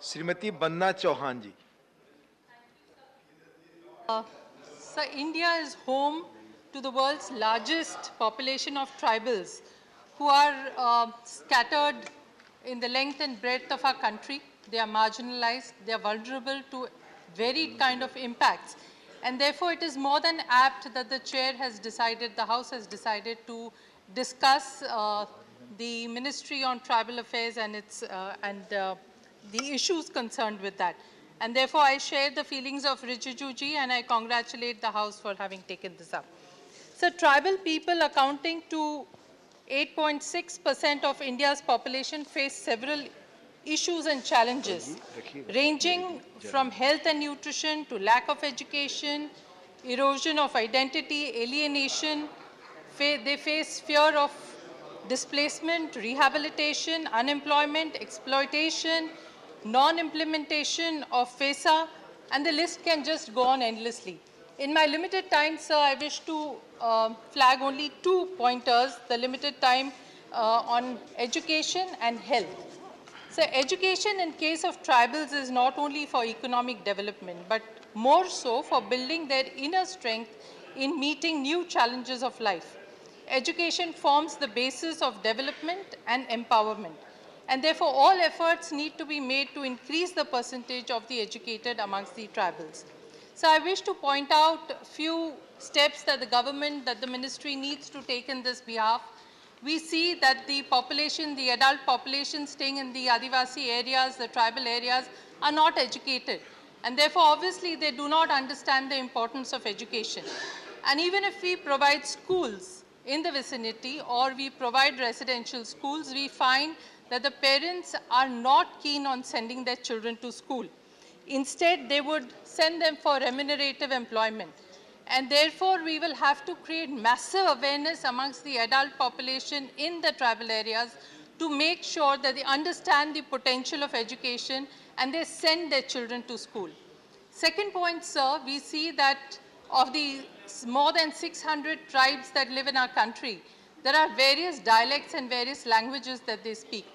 Shrimati Banna Chauhan ji. So India is home to the world's largest population of tribals who are scattered in the length and breadth of our country. They are marginalized, they are vulnerable to varied kind of impacts. And therefore, it is more than apt that the chair has decided, the House has decided to discuss the Ministry on Tribal Affairs and the issues concerned with that. And therefore, I share the feelings of Rijiju ji and I congratulate the House for having taken this up. So tribal people accounting to 8.6% of India's population face several issues and challenges, ranging from health and nutrition to lack of education, erosion of identity, alienation. They face fear of displacement, rehabilitation, unemployment, exploitation, non-implementation of FESA, and the list can just go on endlessly. In my limited time, sir, I wish to flag only 2 pointers, the limited time on education and health. So education in case of tribals is not only for economic development, but more so for building their inner strength in meeting new challenges of life. Education forms the basis of development and empowerment. And therefore, all efforts need to be made to increase the percentage of the educated amongst the tribals. So I wish to point out a few steps that the government, that the ministry needs to take in this behalf. We see that the population, the adult population staying in the Adivasi areas, the tribal areas, are not educated. And therefore, obviously, they do not understand the importance of education. And even if we provide schools in the vicinity or we provide residential schools, we find that the parents are not keen on sending their children to school. Instead, they would send them for remunerative employment. And therefore, we will have to create massive awareness amongst the adult population in the tribal areas to make sure that they understand the potential of education and they send their children to school. Second point, sir, we see that of the more than 600 tribes that live in our country, there are various dialects and various languages that they speak.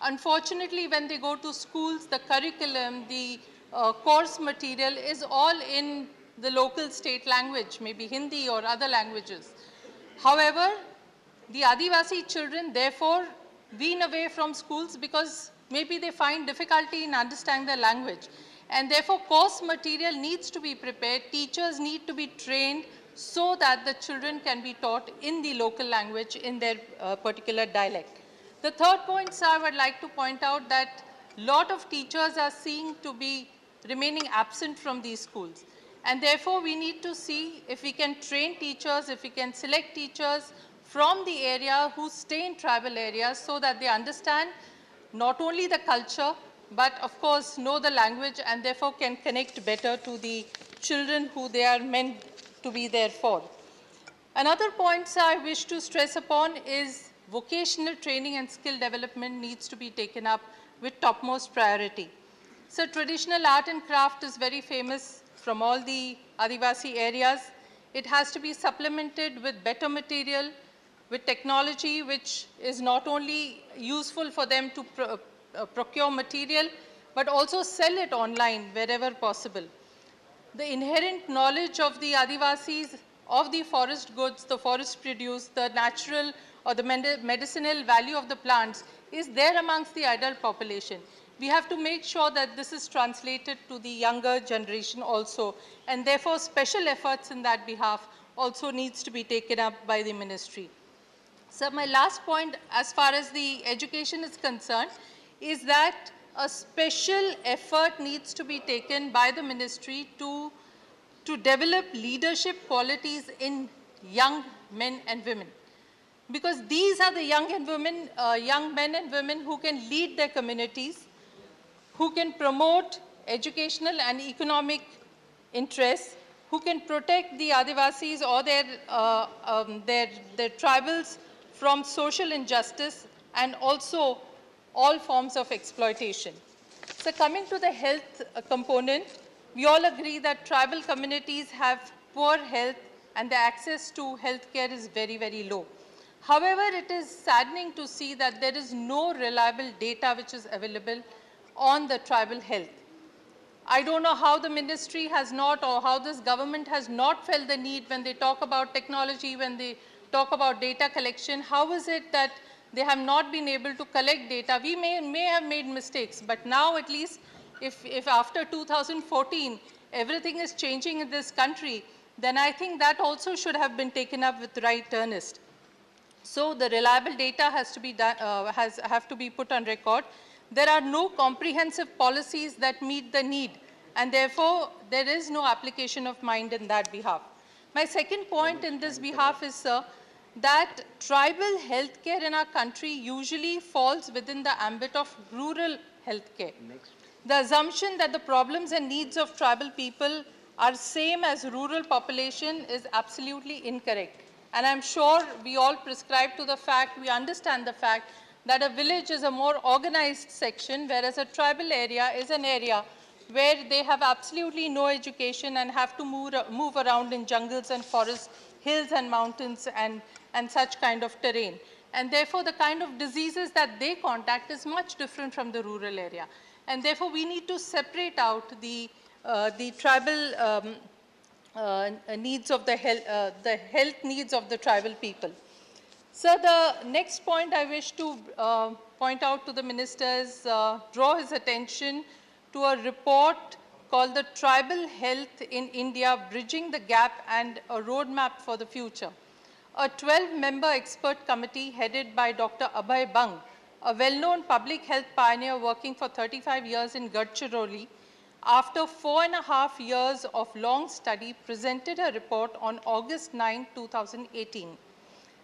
Unfortunately, when they go to schools, the curriculum, the course material is all in the local state language, maybe Hindi or other languages. However, the Adivasi children, therefore, wean away from schools because maybe they find difficulty in understanding the language. And therefore, course material needs to be prepared, teachers need to be trained so that the children can be taught in the local language in their particular dialect. The third point, sir, I would like to point out that a lot of teachers are seen to be remaining absent from these schools. And therefore, we need to see if we can train teachers, if we can select teachers from the area who stay in tribal areas so that they understand not only the culture, but of course know the language and therefore can connect better to the children who they are meant to be there for. Another point, sir, I wish to stress upon is vocational training and skill development needs to be taken up with topmost priority. So traditional art and craft is very famous from all the Adivasi areas. It has to be supplemented with better material, with technology which is not only useful for them to procure material, but also sell it online wherever possible. The inherent knowledge of the Adivasis of the forest goods, the forest produce, the natural or the medicinal value of the plants is there amongst the adult population. We have to make sure that this is translated to the younger generation also, and therefore special efforts in that behalf also needs to be taken up by the ministry. So my last point as far as the education is concerned is that a special effort needs to be taken by the ministry to develop leadership qualities in young men and women. Because these are the young men and women who can lead their communities, who can promote educational and economic interests, who can protect the Adivasis or their tribals from social injustice and also all forms of exploitation. So coming to the health component, we all agree that tribal communities have poor health and the access to health care is very, very low. However, it is saddening to see that there is no reliable data which is available on the tribal health. I don't know how the ministry has not, or how this government has not felt the need when they talk about technology, when they talk about data collection. How is it that they have not been able to collect data? We may have made mistakes, but now at least if after 2014 everything is changing in this country, then I think that also should have been taken up with right earnest. So the reliable data has to be done, have to be put on record. There are no comprehensive policies that meet the need, and therefore there is no application of mind in that behalf. My second point in this behalf is, sir, that tribal healthcare in our country usually falls within the ambit of rural healthcare. The assumption that the problems and needs of tribal people are same as rural population is absolutely incorrect. And I'm sure we all prescribe to the fact, we understand the fact that a village is a more organized section, whereas a tribal area is an area where they have absolutely no education and have to move around in jungles and forests, hills and mountains and such kind of terrain. And therefore, the kind of diseases that they contact is much different from the rural area. And therefore, we need to separate out the tribal needs of the health needs of the tribal people. Sir, the next point I wish to point out to the minister is draw his attention to a report called the Tribal Health in India, Bridging the Gap and a Roadmap for the Future. A 12-member expert committee headed by Dr. Abhay Bang, a well-known public health pioneer working for 35 years in Gadchiroli, after 4.5 years of long study, presented a report on August 9, 2018.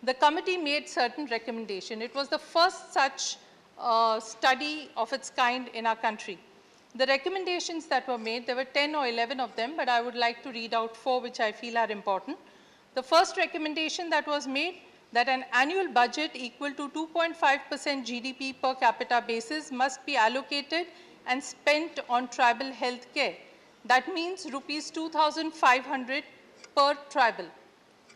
The committee made certain recommendations. It was the first such study of its kind in our country. The recommendations that were made, there were 10 or 11 of them, but I would like to read out 4 which I feel are important. The first recommendation that was made, that an annual budget equal to 2.5% GDP per capita basis must be allocated and spent on tribal health care. That means rupees 2,500 per tribal.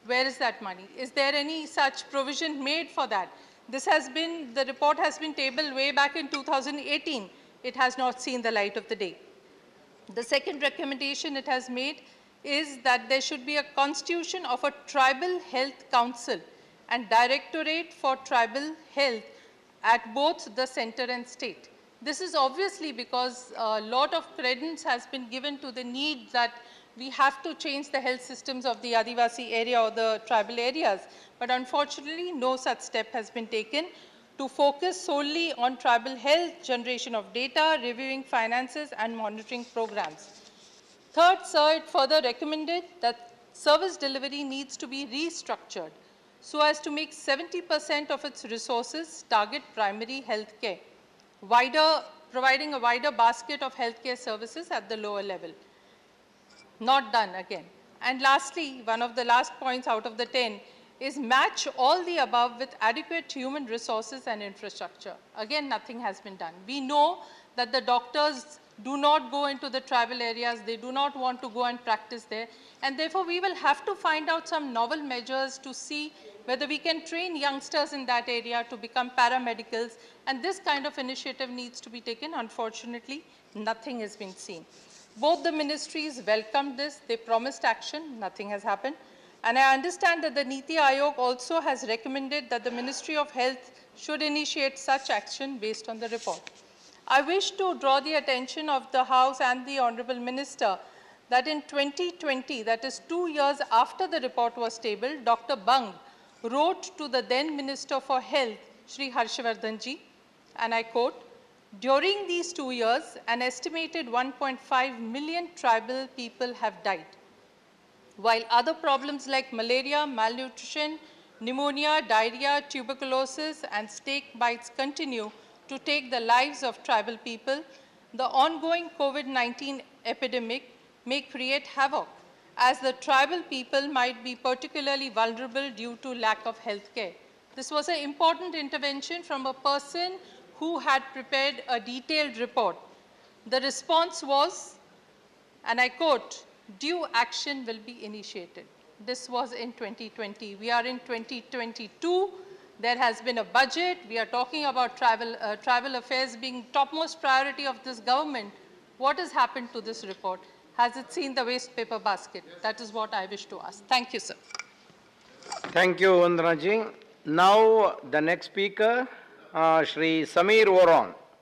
Where is that money? Is there any such provision made for that? This has been, the report has been tabled way back in 2018. It has not seen the light of the day. The second recommendation it has made is that there should be a constitution of a tribal health council and directorate for tribal health at both the center and state. This is obviously because a lot of credence has been given to the need that we have to change the health systems of the Adivasi area or the tribal areas. But unfortunately, no such step has been taken to focus solely on tribal health, generation of data, reviewing finances, and monitoring programs. Third, sir, it further recommended that service delivery needs to be restructured so as to make 70% of its resources target primary health care, providing a wider basket of healthcare services at the lower level. Not done again. And lastly, one of the last points out of the 10 is match all the above with adequate human resources and infrastructure. Again, nothing has been done. We know that the doctors do not go into the tribal areas. They do not want to go and practice there. And therefore, we will have to find out some novel measures to see whether we can train youngsters in that area to become paramedicals. And this kind of initiative needs to be taken. Unfortunately, nothing has been seen. Both the ministries welcomed this. They promised action. Nothing has happened. And I understand that the Niti Aayog also has recommended that the Ministry of Health should initiate such action based on the report. I wish to draw the attention of the House and the Honorable Minister that in 2020, that is 2 years after the report was tabled, Dr. Bang wrote to the then Minister for Health, Shri Harshvardhanji, and I quote, "During these 2 years, an estimated 1.5 million tribal people have died, while other problems like malaria, malnutrition, pneumonia, diarrhea, tuberculosis, and snake bites continue to take the lives of tribal people. The ongoing COVID-19 epidemic may create havoc, as the tribal people might be particularly vulnerable due to lack of health care." This was an important intervention from a person who had prepared a detailed report. The response was, and I quote, "Due action will be initiated." This was in 2020. We are in 2022. There has been a budget. We are talking about tribal affairs being topmost priority of this government. What has happened to this report? Has it seen the waste paper basket? That is what I wish to ask. Thank you, sir. Thank you, Vandana ji. Now, the next speaker, Shri Sameer Oron.